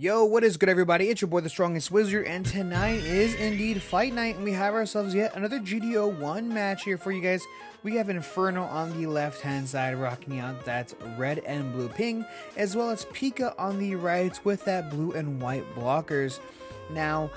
Yo, what is good, everybody? It's your boy, the Strongest Wizard, and tonight is indeed fight night, and we have ourselves yet another GD01 match here for you guys. We have Inferno on the left-hand side, rocking out that red and blue ping, as well as Pika on the right with that blue and white blockers. Now,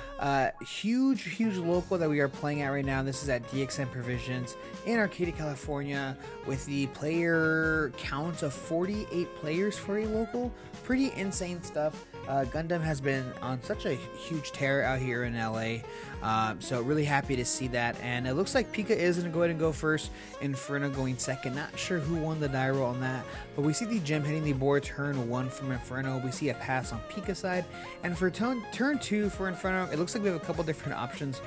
huge local that we are playing at right now. This is at DXM Provisions in Arcadia, California, with the player count of 48 players for a local. Pretty insane stuff. Gundam has been on such a huge tear out here in LA, so really happy to see that. And it looks like Pika is going to go ahead and go first, Inferno going second. Not sure who won the die roll on that, but we see the gem hitting the board turn 1 from Inferno. We see a pass on Pika side, and for turn 2 for Inferno, it looks like we have a couple different options.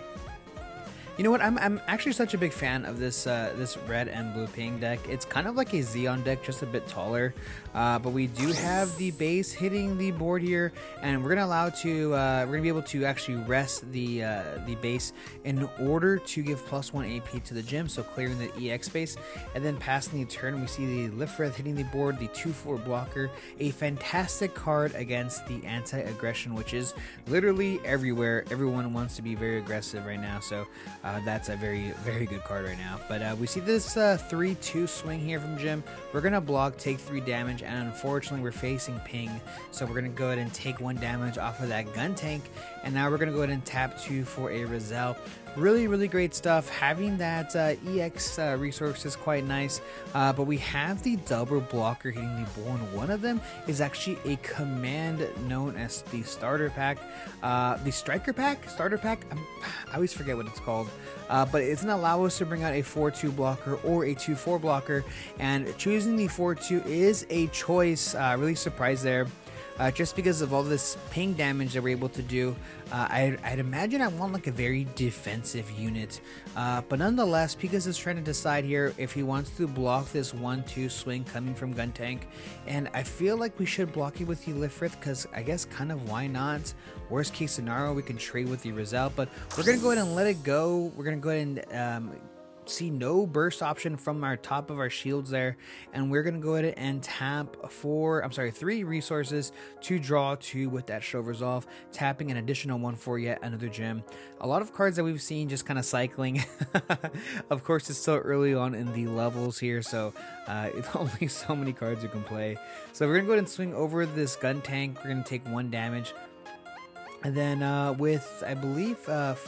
You know what? I'm actually such a big fan of this this red and blue ping deck. It's kind of like a Xeon deck, just a bit taller. But we do have the base hitting the board here, and we're gonna be able to actually rest the base in order to give +1 AP to the gem, so clearing the EX space, and then passing the turn. We see the Lifrith hitting the board, the 2/4 blocker, a fantastic card against the anti-aggression, which is literally everywhere. Everyone wants to be very aggressive right now, so. That's a very good card right now. But we see this 3-2 swing here from Jim. We're going to block, take 3 damage, and unfortunately we're facing ping. So we're going to go ahead and take 1 damage off of that gun tank. And now we're going to go ahead and tap 2 for a Rizal. Really great stuff. Having that EX resource is quite nice, but we have the double blocker hitting the board. One of them is actually a command known as the starter pack, the striker pack, starter pack. I always forget what it's called, but it's gonna allow us to bring out a 4-2 blocker or a 2-4 blocker, and choosing the 4-2 is a choice. Really surprised there. Just because of all this ping damage that we're able to do. I'd imagine I want like a very defensive unit, but nonetheless, Pika's is trying to decide here if he wants to block this 1-2 swing coming from gun tank, and I feel like we should block it with the Lifrith, because I guess kind of why not. Worst case scenario, we can trade with the Rizal, but we're gonna go ahead and let it go. We're gonna go ahead and see no burst option from our top of our shields there, and we're gonna go ahead and tap 3 resources to draw 2 with that show resolve, tapping an additional 1 for yet another gem. A lot of cards that we've seen just kind of cycling. Of course, it's still early on in the levels here, so it's only so many cards you can play. So we're gonna go ahead and swing over this gun tank. We're gonna take 1 damage. And then with, I believe, 5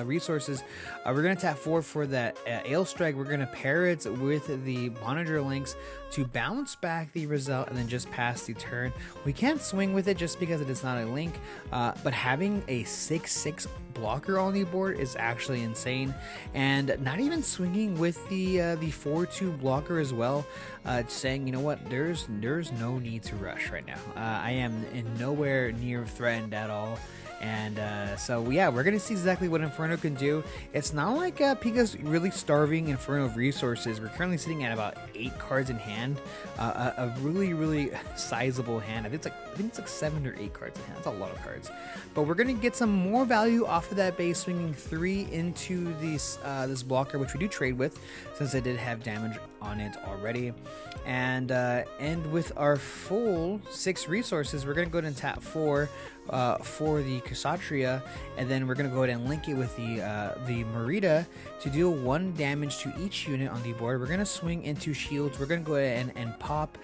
resources, we're going to tap 4 for that Ale Strike. We're going to pair it with the Monitor Links to bounce back the result and then just pass the turn. We can't swing with it just because it is not a link, but having a 6/6 blocker on the board is actually insane. And not even swinging with the 4-2 blocker as well, saying, you know what, there's no need to rush right now. I am in nowhere near threatened at all. And so yeah, we're gonna see exactly what Inferno can do. It's not like Pika's really starving Inferno of resources. We're currently sitting at about 8 cards in hand, a really sizable hand. I think it's like 7 or 8 cards in hand. That's a lot of cards. But we're gonna get some more value off of that base, swinging 3 into this blocker, which we do trade with, since I did have damage on it already. And with our full 6 resources, we're gonna go ahead and tap 4 for the Kshatriya, and then we're gonna go ahead and link it with the Merida to deal 1 damage to each unit on the board. We're gonna swing into shields. We're gonna go ahead and pop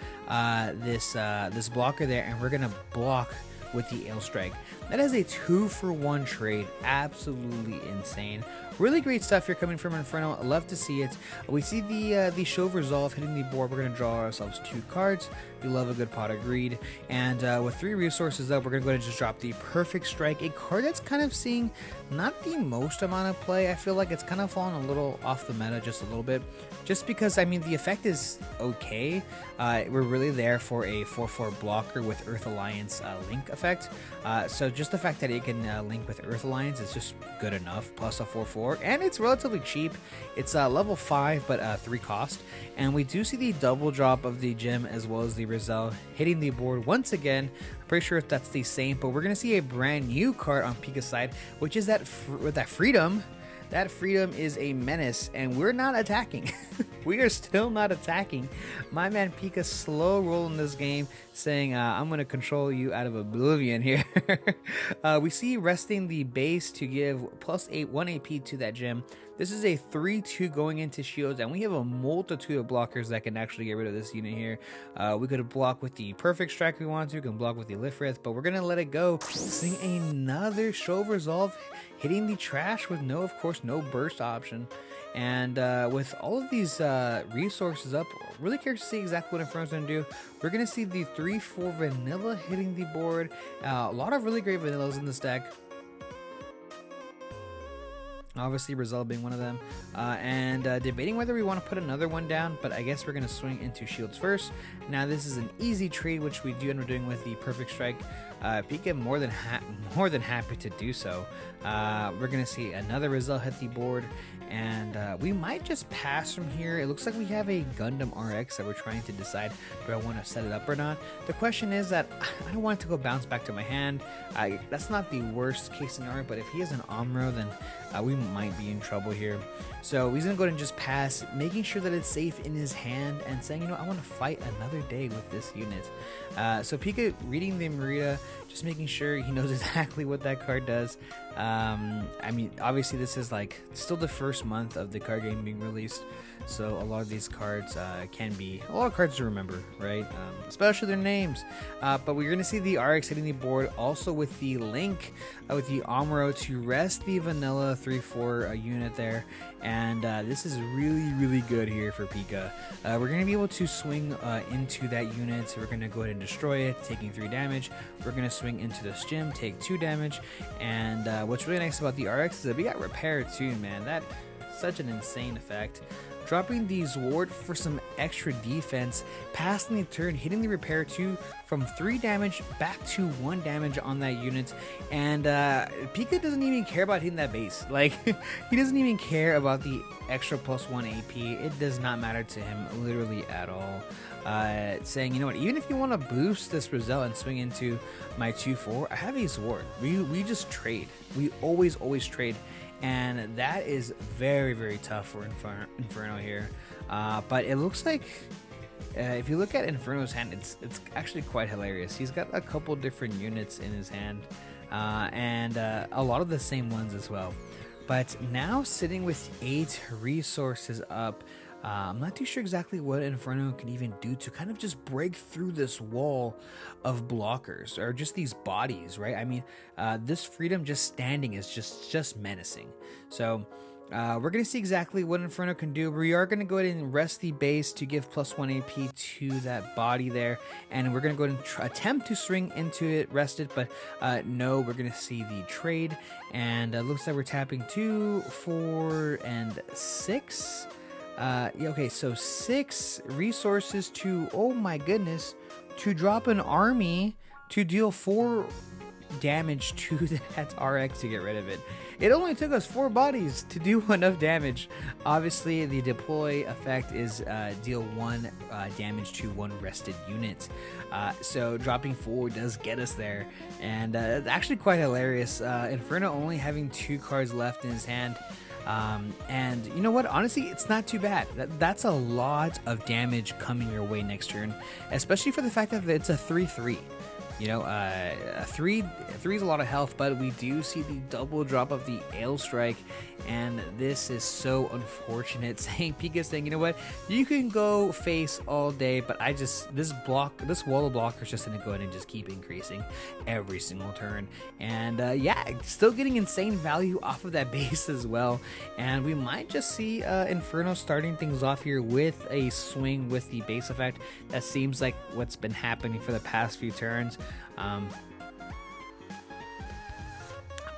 this blocker there, and we're gonna block with the Ale Strike. That is a 2-for-1 trade. Absolutely insane. Really great stuff here coming from Inferno. I love to see it. We see the show of resolve hitting the board. We're going to draw ourselves 2 cards. We love a good pot of greed. And with 3 resources up, we're going to go ahead and just drop the Perfect Strike, a card that's kind of seeing not the most amount of play. I feel like it's kind of fallen a little off the meta just a little bit. Just because, I mean, the effect is okay. We're really there for a 4/4 blocker with Earth Alliance link effect. So just the fact that it can link with Earth Alliance is just good enough, plus a 4/4, and it's relatively cheap. It's level 5, but 3 cost. And we do see the double drop of the gem as well as the Rizal hitting the board once again. I'm pretty sure if that's the same, but we're gonna see a brand new card on Pika's side, which is that with that freedom. that freedom is a menace, and we're not attacking. We are still not attacking. My man Pika slow rolling this game, saying, I'm going to control you out of oblivion here. We see resting the base to give +1 AP to that gem. This is a 3-2 going into shields, and we have a multitude of blockers that can actually get rid of this unit here. We could block with the perfect strike we want to, we can block with the lift wrist, but we're going to let it go. Seeing another show of resolve, hitting the trash with no, of course, no burst option. And with all of these resources up, really curious to see exactly what Inferno's going to do. We're going to see the 3-4 vanilla hitting the board. A lot of really great vanillas in this deck. Obviously, Rizal being one of them, and debating whether we want to put another one down, but I guess we're going to swing into shields first. Now, this is an easy trade, which we do end up doing with the perfect strike. Pika more than happy to do so. We're going to see another Rizal hit the board, and we might just pass from here. It looks like we have a Gundam RX that we're trying to decide, do I want to set it up or not. The question is that I don't want it to go bounce back to my hand. That's not the worst case scenario, but if he has an Amro, then we might be in trouble here. So he's going to go ahead and just pass, making sure that it's safe in his hand and saying, you know, I want to fight another day with this unit. So Pika reading the Merida, just making sure he knows exactly what that card does. I mean, obviously this is like still the first month of the card game being released, so a lot of these cards can be a lot of cards to remember, right? Especially their names. But we're going to see the RX hitting the board also with the Link, with the Amuro to rest the vanilla 3-4 unit there. And this is really good here for Pika. We're going to be able to swing into that unit. So we're going to go ahead and destroy it, taking 3 damage. We're going to swing into this gym, take 2 damage. And what's really nice about the RX is that we got repair too, man. That's such an insane effect. Dropping the Zwart for some extra defense, passing the turn, hitting the repair 2 from 3 damage back to 1 damage on that unit. And Pika doesn't even care about hitting that base. Like, he doesn't even care about the extra +1 AP. It does not matter to him literally at all. Saying, you know what, even if you want to boost this Rizal and swing into my 2-4, I have a Zwart. We just trade. We always trade. And that is very tough for Inferno here. But it looks like if you look at Inferno's hand, it's actually quite hilarious. He's got a couple different units in his hand, and a lot of the same ones as well. But now sitting with 8 resources up, I'm not too sure exactly what Inferno can even do to kind of just break through this wall of blockers, or just these bodies, right? I mean, this freedom just standing is just menacing. So we're going to see exactly what Inferno can do. We are going to go ahead and rest the base to give +1 AP to that body there, and we're going to go ahead and attempt to swing into it, rest it, but no, we're going to see the trade, and it looks like we're tapping 2, 4, and 6. Okay, so 6 resources to, oh my goodness, to drop an army to deal 4 damage to that RX to get rid of it. It only took us 4 bodies to do enough damage. Obviously, the deploy effect is deal 1 damage to 1 rested unit. So dropping 4 does get us there, and it's actually quite hilarious. Inferno only having 2 cards left in his hand. And you know what, honestly, it's not too bad. That's a lot of damage coming your way next turn, especially for the fact that it's a 3-3. You know, 3 is a lot of health, but we do see the double drop of the Ale Strike, and this is so unfortunate. Saying Pika saying, you know what, you can go face all day, but this wall of blockers just gonna go ahead and just keep increasing every single turn. And yeah, still getting insane value off of that base as well. And we might just see Inferno starting things off here with a swing with the base effect. That seems like what's been happening for the past few turns.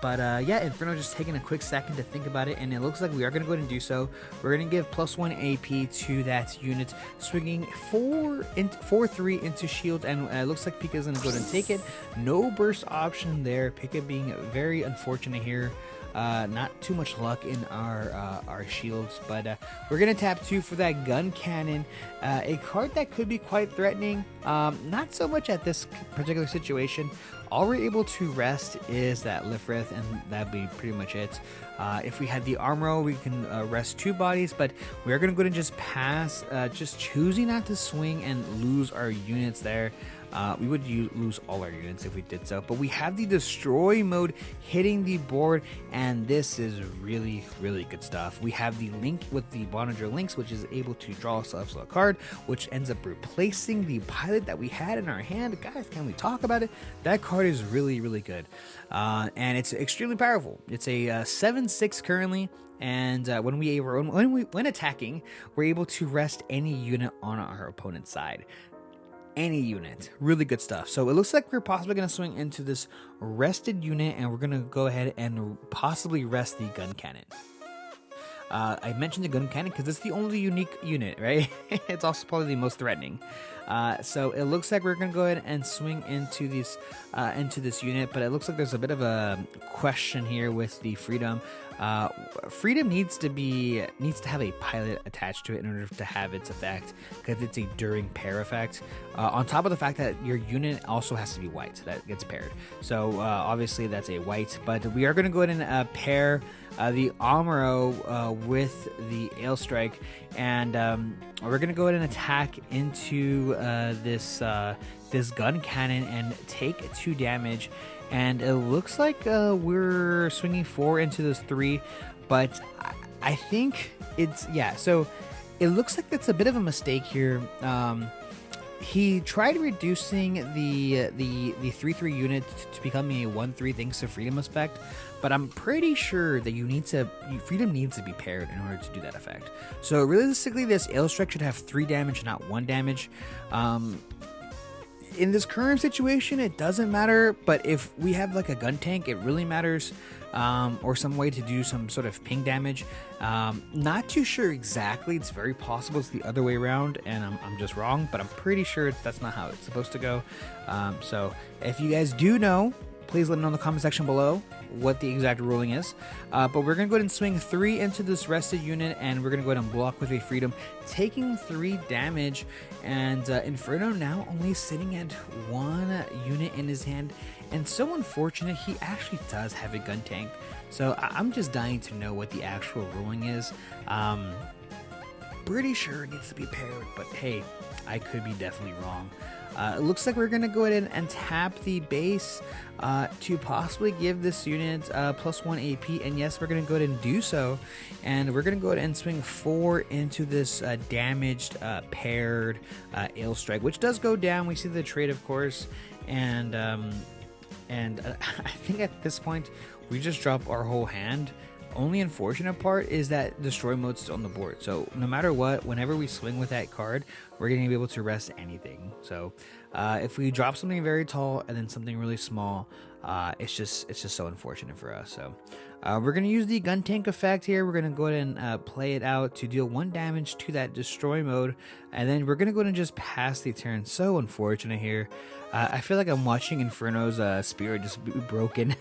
But yeah, Inferno just taking a quick second to think about it, and it looks like we are going to go ahead and do so. We're going to give +1 AP to that unit, swinging 4-3 into shield, and it looks like Pika is going to go ahead and take it. No burst option there. Pika being very unfortunate here. Not too much luck in our shields, but we're gonna tap 2 for that gun cannon, a card that could be quite threatening. Not so much at this particular situation. All we're able to rest is that Lifrith, and that'd be pretty much it. If we had the Armor, we can rest 2 bodies, but we're going to go ahead and just pass, just choosing not to swing and lose our units there. We would lose all our units if we did so, but we have the destroy mode hitting the board, and this is really, really good stuff. We have the link with the Bondager links, which is able to draw ourselves a card, which ends up replacing the pilot that we had in our hand. Guys, can we talk about it? That card is really, really good, and it's extremely powerful. It's a 7/6 currently. And when attacking, we're able to rest any unit on our opponent's side. Any unit. Really good stuff. So it looks like we're possibly going to swing into this rested unit, and we're going to go ahead and possibly rest the gun cannon. I mentioned the gun cannon because it's the only unique unit, right? It's also probably the most threatening. So it looks like we're going to go ahead and swing into this unit, but it looks like there's a bit of a question here with the Freedom. Freedom needs to have a pilot attached to it in order to have its effect, because it's a during pair effect. On top of the fact that your unit also has to be white, that gets paired. So obviously that's a white, but we are going to go ahead and pair the Amuro with the Ale Strike, and we're going to go ahead and attack into this gun cannon and take 2 damage. And it looks like we're swinging 4 into those 3, but I think it's, yeah, so it looks like that's a bit of a mistake here. He tried reducing the 3/3 unit to become a 1/3 thanks to Freedom effect, but I'm pretty sure that Freedom needs to be paired in order to do that effect. So realistically, this Ale Strike should have 3 damage, not 1 damage. In this current situation, it doesn't matter, but if we have like a gun tank, it really matters, or some way to do some sort of ping damage. Not too sure exactly. It's very possible it's the other way around, and I'm just wrong, but I'm pretty sure that's not how it's supposed to go. So if you guys do know, please let me know in the comment section below what the exact ruling is. But we're going to go ahead and swing 3 into this rested unit, and we're going to go ahead and block with a Freedom, taking 3 damage. And Inferno now only sitting at 1 unit in his hand. And so unfortunate, he actually does have a gun tank. So I'm just dying to know what the actual ruling is. Pretty sure it needs to be paired, but hey, I could be definitely wrong. It looks like we're going to go ahead and tap the base to possibly give this unit +1 AP. And yes, we're going to go ahead and do so. And we're going to go ahead and swing 4 into this damaged paired Ale Strike, which does go down. We see the trade, of course. And I think at this point, we just drop our whole hand. Only unfortunate part is that destroy mode's still on the board, so no matter what, whenever we swing with that card, we're going to be able to rest anything. So if we drop something very tall and then something really small, it's just so unfortunate for us. So we're going to use the gun tank effect here. We're going to go ahead and play it out to deal 1 damage to that destroy mode, and then we're going to go ahead and just pass the turn. So unfortunate here. I feel like I'm watching Inferno's spirit just be broken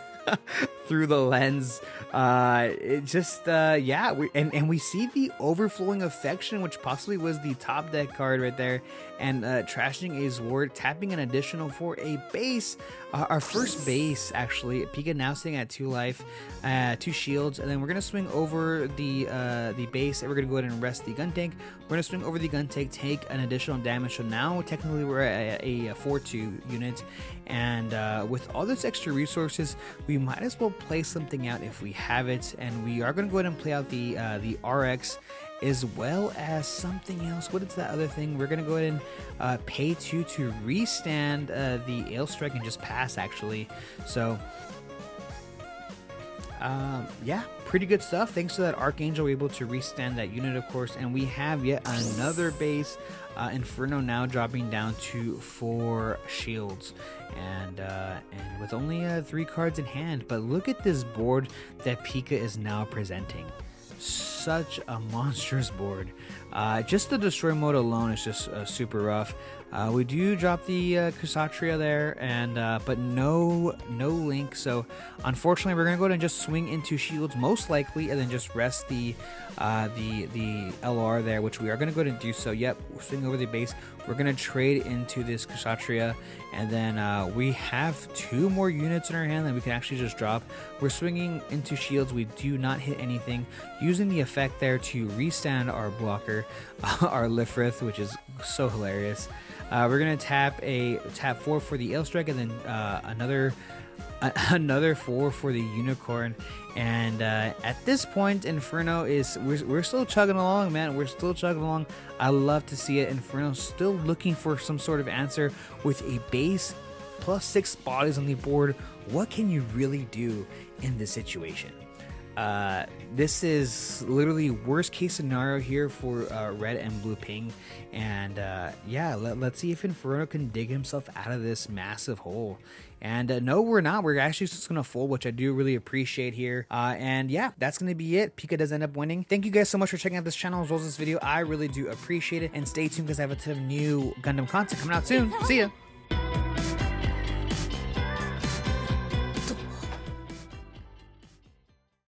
through the lens. It just yeah, we see the overflowing affection, which possibly was the top deck card right there, and trashing a Zword, tapping an additional for a base, our first base actually. Pika now sitting at 2 life, 2 shields, and then we're gonna swing over the base, and we're gonna go ahead and rest the gun tank. We're gonna swing over the gun tank, take an additional damage. So now technically we're at a 4/2 unit, and with all this extra resources, we might as well play something out if we have it. And we are gonna go ahead and play out the RX, as well as something else. What is that other thing? We're gonna go ahead and pay 2 to restand the Ale Strike and just pass actually. So yeah, pretty good stuff. Thanks to that Archangel, we're able to restand that unit, of course, and we have yet another base. Inferno now dropping down to 4 shields, and with only 3 cards in hand. But look at this board that Pika is now presenting. such a monstrous board. Just the destroy mode alone is just super rough. We do drop the Kshatriya there, and but no Link. So unfortunately, we're gonna go ahead and just swing into shields most likely, and then just rest the LR there, which we are gonna go ahead and do. So yep, we're swinging over the base. We're gonna trade into this Kshatriya, and then we have 2 more units in our hand that we can actually just drop. We're swinging into shields. We do not hit anything. Using the effect there to restand our blocker, our Lifrith, which is so hilarious. We're gonna tap 4 for the Ailstrike, and then another 4 for the Unicorn. And at this point, Inferno is we're still chugging along, man. We're still chugging along. I love to see it. Inferno still looking for some sort of answer with a base plus 6 bodies on the board. What can you really do in this situation? This is literally worst case scenario here for red and blue ping, and yeah, let's see if Inferno can dig himself out of this massive hole. And no, we're not. We're actually just gonna fold, which I do really appreciate here. And yeah, that's gonna be it. Pika does end up winning. Thank you guys so much for checking out this channel as well as this video. I really do appreciate it, and stay tuned because I have a ton of new Gundam content coming out soon. See ya.